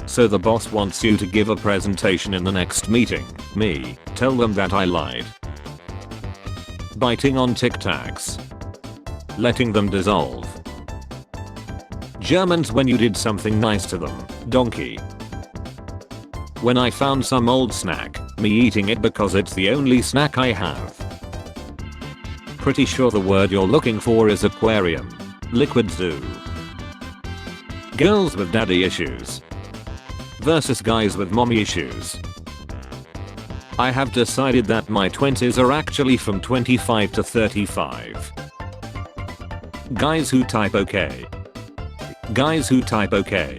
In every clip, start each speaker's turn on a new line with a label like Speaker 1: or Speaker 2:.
Speaker 1: So the boss wants you to give a presentation in the next meeting. Me, tell them that I lied. Biting on Tic Tacs. Letting them dissolve. Germans when you did something nice to them. Donkey. When I found some old snack, me eating it because it's the only snack I have. Pretty sure the word you're looking for is aquarium. Liquid zoo. Girls with daddy issues versus guys with mommy issues. I have decided that my 20s are actually from 25 to 35. Guys who type okay. Guys who type okay.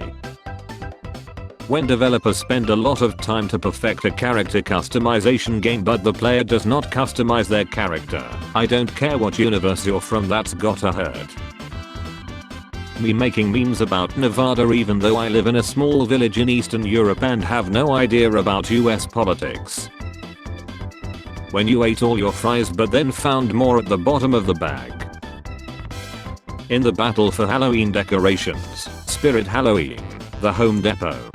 Speaker 1: When developers spend a lot of time to perfect a character customization game but the player does not customize their character, I don't care what universe you're from, that's gotta hurt. Me making memes about Nevada even though I live in a small village in Eastern Europe and have no idea about US politics. When you ate all your fries but then found more at the bottom of the bag. In the battle for Halloween decorations, Spirit Halloween, the Home Depot.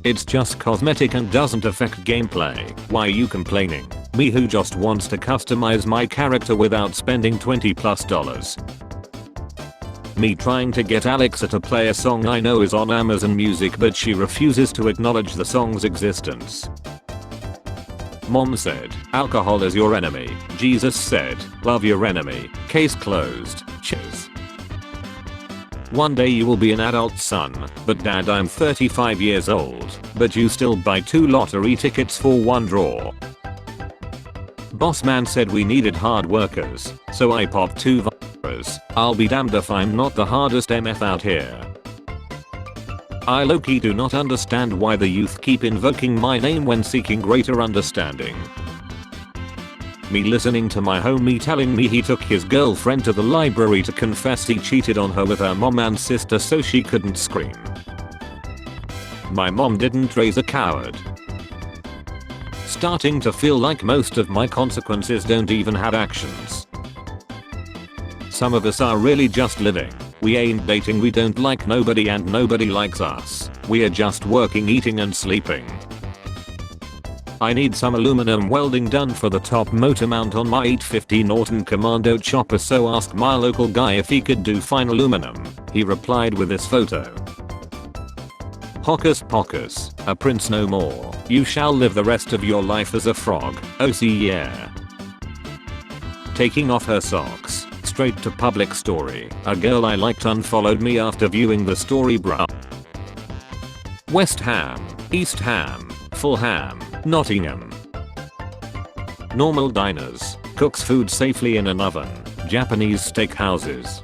Speaker 1: It's just cosmetic and doesn't affect gameplay. Why are you complaining? Me who just wants to customize my character without spending $20+. Me trying to get Alexa to play a song I know is on Amazon Music but she refuses to acknowledge the song's existence. Mom said, alcohol is your enemy. Jesus said, love your enemy. Case closed. Cheers. One day you will be an adult son, but dad I'm 35 years old, but you still buy 2 lottery tickets for 1 draw. Boss man said we needed hard workers, so I popped 2 virus. I'll be damned if I'm not the hardest MF out here. I low-key do not understand why the youth keep invoking my name when seeking greater understanding. Me listening to my homie telling me he took his girlfriend to the library to confess he cheated on her with her mom and sister so she couldn't scream. My mom didn't raise a coward. Starting to feel like most of my consequences don't even have actions. Some of us are really just living. We ain't dating, we don't like nobody and nobody likes us. We are just working, eating and sleeping. I need some aluminum welding done for the top motor mount on my 850 Norton Commando chopper, so asked my local guy if he could do fine aluminum. He replied with this photo. Hocus pocus, a prince no more. You shall live the rest of your life as a frog. Oh see yeah. Taking off her socks. Straight to public story. A girl I liked unfollowed me after viewing the story bruh. West Ham, East Ham, Fulham, Nottingham. Normal diners. Cooks food safely in an oven. Japanese steakhouses.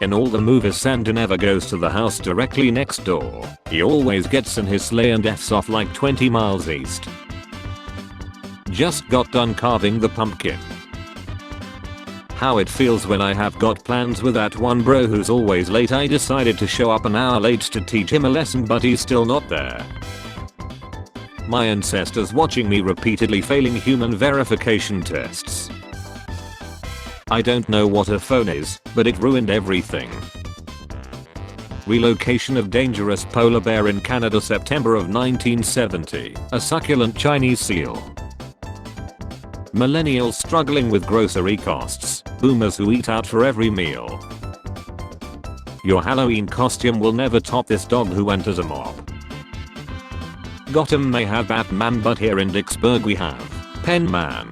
Speaker 1: In all the movies Santa never goes to the house directly next door. He always gets in his sleigh and F's off like 20 miles east. Just got done carving the pumpkin. How it feels when I have got plans with that one bro who's always late. I decided to show up an hour late to teach him a lesson but he's still not there. My ancestors watching me repeatedly failing human verification tests. I don't know what a phone is, but it ruined everything. Relocation of dangerous polar bear in Canada September of 1970. A succulent Chinese seal. Millennials struggling with grocery costs. Boomers who eat out for every meal. Your Halloween costume will never top this dog who enters a mob. Gotham may have Batman but here in Dixburg we have Pen Man.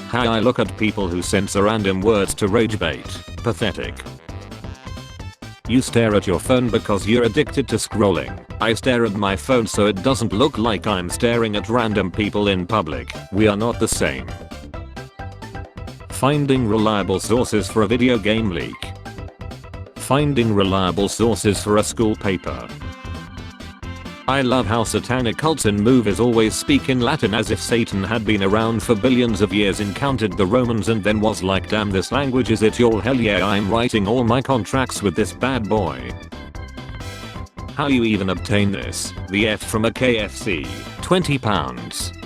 Speaker 1: How I look at people who censor random words to rage bait. Pathetic. You stare at your phone because you're addicted to scrolling. I stare at my phone so it doesn't look like I'm staring at random people in public. We are not the same. Finding reliable sources for a video game leak. Finding reliable sources for a school paper. I love how satanic cults in movies always speak in Latin as if Satan had been around for billions of years, encountered the Romans and then was like, damn, this language is it y'all, hell yeah, I'm writing all my contracts with this bad boy. How you even obtain this? The F from a KFC, £20.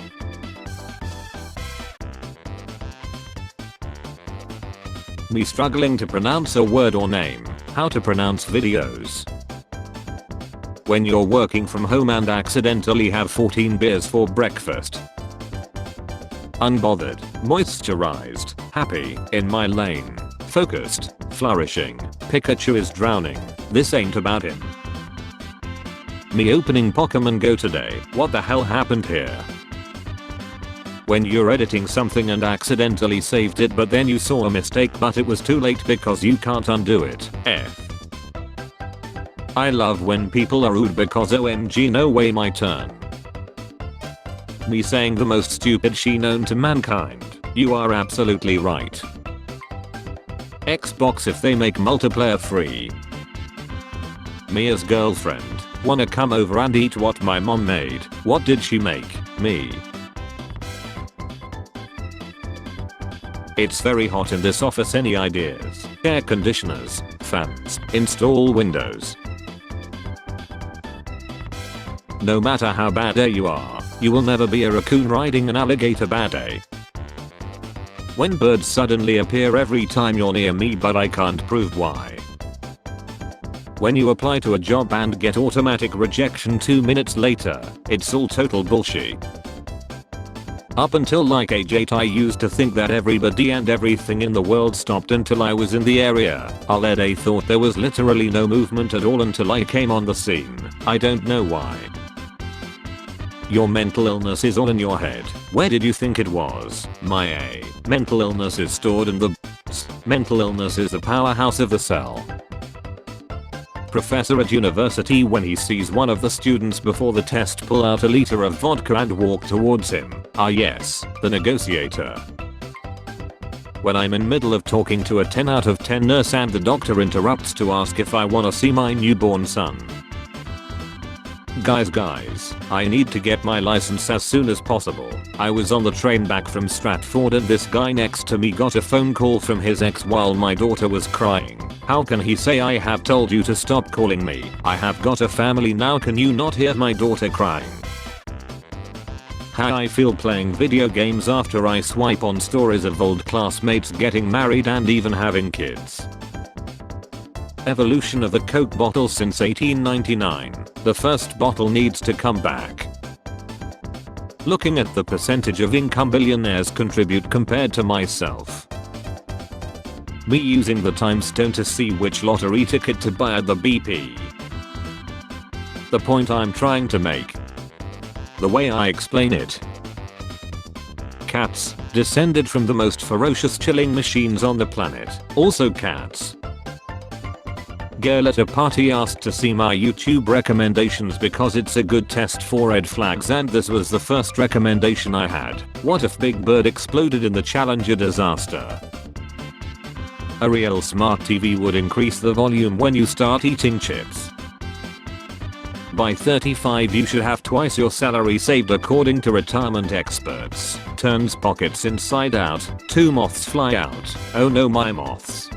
Speaker 1: Me struggling to pronounce a word or name. How to pronounce videos. When you're working from home and accidentally have 14 beers for breakfast. Unbothered, moisturized, happy, in my lane, focused, flourishing, Pikachu is drowning, this ain't about him. Me opening Pokemon Go today, what the hell happened here? When you're editing something and accidentally saved it but then you saw a mistake but it was too late because you can't undo it. F. I love when people are rude because OMG no way my turn. Me saying the most stupid shit known to mankind. You are absolutely right. Xbox if they make multiplayer free. Mia's girlfriend. Wanna come over and eat what my mom made. What did she make? Me. It's very hot in this office, any ideas? Air conditioners, fans, install windows. No matter how bad you are, you will never be a raccoon riding an alligator bad day. When birds suddenly appear every time you're near me but I can't prove why. When you apply to a job and get automatic rejection 2 minutes later, it's all total bullshit. Up until like age 8 I used to think that everybody and everything in the world stopped until I was in the area. I thought there was literally no movement at all until I came on the scene. I don't know why. Your mental illness is all in your head. Where did you think it was? Mental illness is stored in the mental illness is the powerhouse of the cell. Professor at university when he sees one of the students before the test pull out a liter of vodka and walk towards him. Ah yes, the negotiator. When I'm in middle of talking to a 10 out of 10 nurse and the doctor interrupts to ask if I wanna see my newborn son. Guys, I need to get my license as soon as possible. I was on the train back from Stratford and this guy next to me got a phone call from his ex while my daughter was crying. How can he say I have told you to stop calling me? I have got a family now, can you not hear my daughter crying? How I feel playing video games after I swipe on stories of old classmates getting married and even having kids. Evolution of the Coke bottle since 1899. The first bottle needs to come back. Looking at the percentage of income billionaires contribute compared to myself. Me using the time stone to see which lottery ticket to buy at the BP. The point I'm trying to make. The way I explain it. Cats, descended from the most ferocious killing machines on the planet. Also cats. Girl at a party asked to see my YouTube recommendations because it's a good test for red flags and this was the first recommendation I had. What if Big Bird exploded in the Challenger disaster? A real smart TV would increase the volume when you start eating chips. By 35 you should have twice your salary saved according to retirement experts. Turns pockets inside out, 2 moths fly out. Oh no, my moths.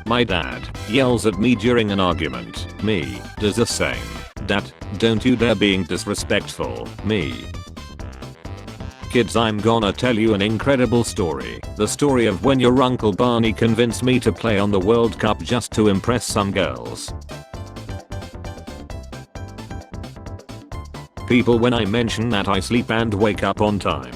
Speaker 1: My dad yells at me during an argument. Me does the same. Dad, don't you dare being disrespectful. Me. Kids, I'm gonna tell you an incredible story. The story of when your Uncle Barney convinced me to play on the World Cup just to impress some girls. People, when I mention that I sleep and wake up on time.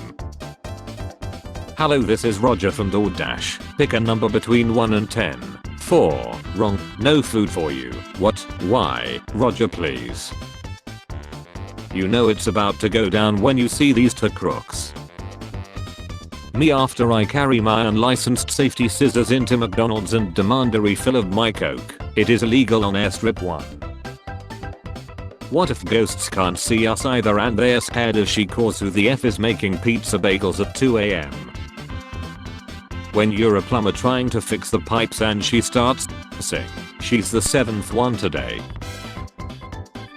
Speaker 1: Hello, this is Roger from DoorDash. Pick a number between 1 and 10. 4. Wrong. No food for you. What? Why? Roger, please. You know it's about to go down when you see these two crooks. Me after I carry my unlicensed safety scissors into McDonald's and demand a refill of my Coke. It is illegal on Airstrip 1. What if ghosts can't see us either and they're scared as she cause who the F is making pizza bagels at 2 AM? When you're a plumber trying to fix the pipes and she starts sing. She's the 7th one today.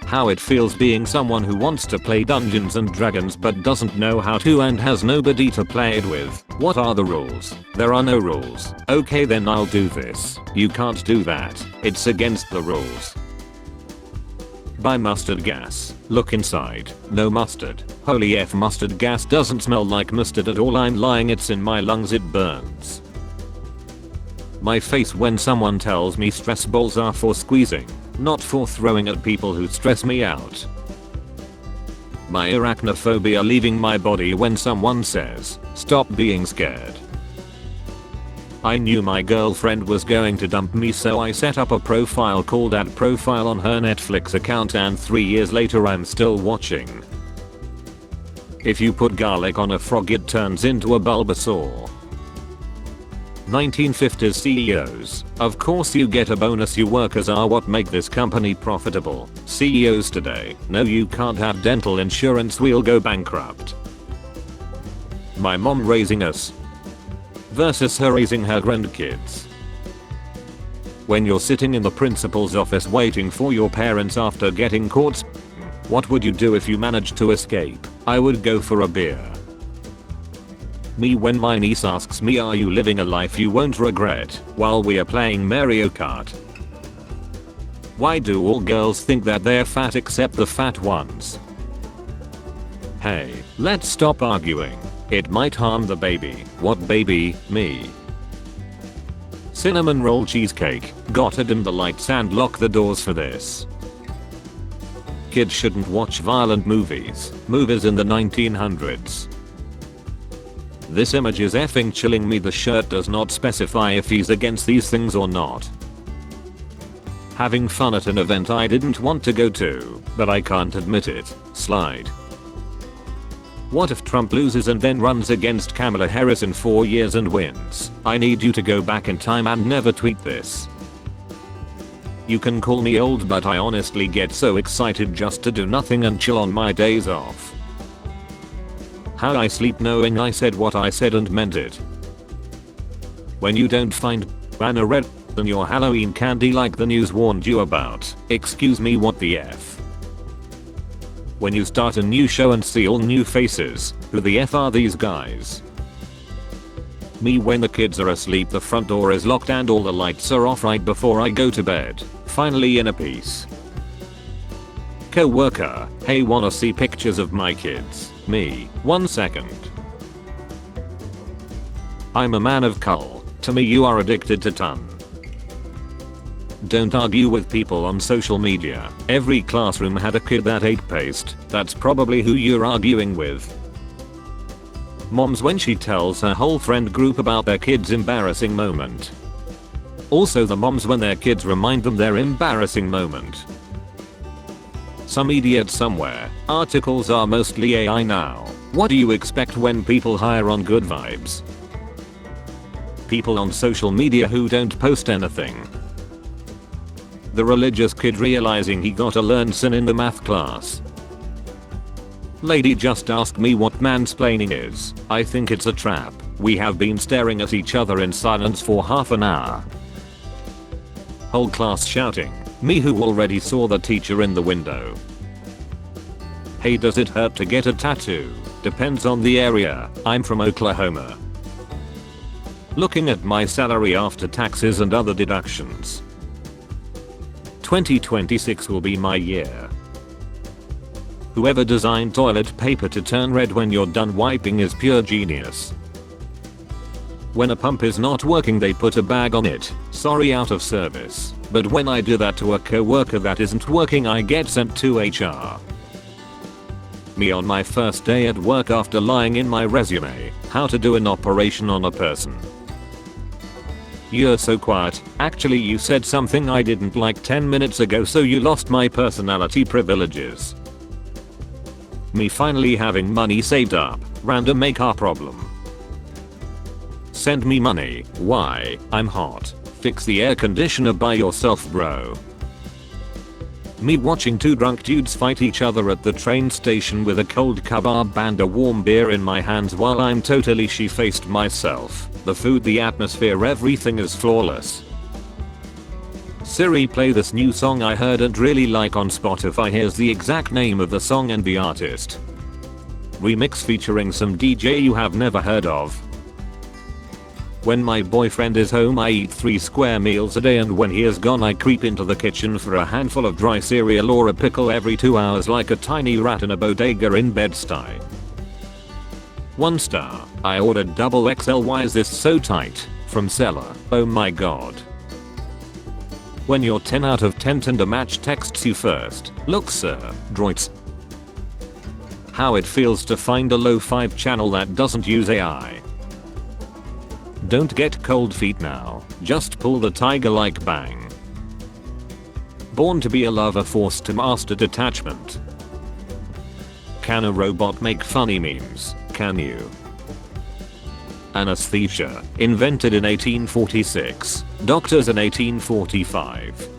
Speaker 1: How it feels being someone who wants to play Dungeons and Dragons but doesn't know how to and has nobody to play it with. What are the rules? There are no rules. Okay, then I'll do this. You can't do that. It's against the rules. Buy mustard gas. Look inside. No mustard. Holy F, mustard gas doesn't smell like mustard at all. I'm lying, it's in my lungs, it burns. My face when someone tells me stress balls are for squeezing. not for throwing at people who stress me out. My arachnophobia leaving my body when someone says, "Stop being scared." I knew my girlfriend was going to dump me, so I set up a profile called @profile on her Netflix account, and 3 years later I'm still watching. If you put garlic on a frog it turns into a Bulbasaur. 1950s CEOs. Of course you get a bonus, you workers are what make this company profitable. CEOs today, no you can't have dental insurance, we'll go bankrupt. My mom raising us versus her raising her grandkids. When you're sitting in the principal's office waiting for your parents after getting caught, what would you do if you managed to escape? I would go for a beer. Me when my niece asks me, "Are you living a life you won't regret?" while we are playing Mario Kart. Why do all girls think that they're fat except the fat ones? Hey, let's stop arguing. It might harm the baby. What baby? Me. Cinnamon roll cheesecake. Gotta dim the lights and lock the doors for this. Kids shouldn't watch violent movies. Movies in the 1900s. This image is effing chilling me. The shirt does not specify if he's against these things or not. Having fun at an event I didn't want to go to, but I can't admit it. Slide. What if Trump loses and then runs against Kamala Harris in 4 years and wins? I need you to go back in time and never tweet this. You can call me old, but I honestly get so excited just to do nothing and chill on my days off. How I sleep knowing I said what I said and meant it. When you don't find banana red in your Halloween candy like the news warned you about. Excuse me, what the F? When you start a new show and see all new faces, who the F are these guys? Me when the kids are asleep, the front door is locked and all the lights are off right before I go to bed. Finally in a piece. Co-worker, hey, wanna see pictures of my kids? Me, 1 second. I'm a man of cull. To me you are addicted to ton. Don't argue with people on social media. Every classroom had a kid that ate paste. That's probably who you're arguing with. Moms when she tells her whole friend group about their kid's embarrassing moment. Also the moms when their kids remind them their embarrassing moment. Some idiot somewhere. Articles are mostly AI now. What do you expect when people hire on good vibes? People on social media who don't post anything. The religious kid realizing he got a learned sin in the math class. Lady just asked me what mansplaining is. I think it's a trap. We have been staring at each other in silence for half an hour. Whole class shouting. Me who already saw the teacher in the window. Hey, does it hurt to get a tattoo? Depends on the area. I'm from Oklahoma. Looking at my salary after taxes and other deductions. 2026 will be my year. Whoever designed toilet paper to turn red when you're done wiping is pure genius. When a pump is not working they put a bag on it. Sorry, out of service. But when I do that to a co-worker that isn't working I get sent to HR. Me on my first day at work after lying in my resume, how to do an operation on a person. You're so quiet. Actually you said something I didn't like 10 minutes ago, so you lost my personality privileges. Me finally having money saved up. Random make our problem. Send me money. Why? I'm hot. Fix the air conditioner by yourself, bro. Me watching two drunk dudes fight each other at the train station with a cold kebab and a warm beer in my hands while I'm totally she-faced myself. The food, the atmosphere, everything is flawless. Siri, play this new song I heard and really like on Spotify. Here's the exact name of the song and the artist. Remix featuring some DJ you have never heard of. When my boyfriend is home I eat 3 square meals a day, and when he is gone I creep into the kitchen for a handful of dry cereal or a pickle every 2 hours like a tiny rat in a bodega in Bed-Stuy. 1 star. I ordered XXL. Why is this so tight? From seller. Oh my god. When your 10 out of 10 Tinder match texts you first, look sir, droids. How it feels to find a low 5 channel that doesn't use AI. Don't get cold feet now, just pull the tiger like bang. Born to be a lover forced to master detachment. Can a robot make funny memes? Can you? Anesthesia, invented in 1846, doctors in 1845.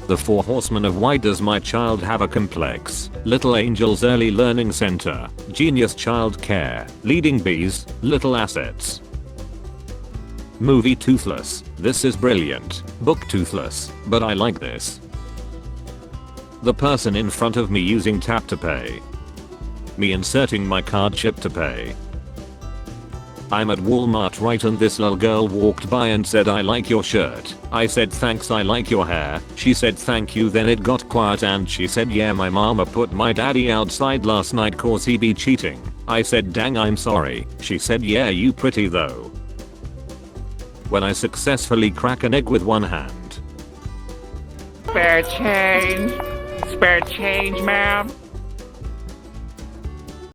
Speaker 1: The Four Horsemen of Why Does My Child Have a Complex? Little Angels Early Learning Center, Genius Child Care, Leading Bees, Little Assets. Movie Toothless, this is brilliant. Book Toothless, but I like this. The person in front of me using tap to pay. Me inserting my card chip to pay. I'm at Walmart right and this little girl walked by and said I like your shirt. I said thanks, I like your hair. She said thank you, then it got quiet and she said yeah, my mama put my daddy outside last night cause he be cheating. I said dang, I'm sorry. She said yeah, you pretty though. When I successfully crack an egg with one hand.
Speaker 2: Spare change. Spare change, ma'am.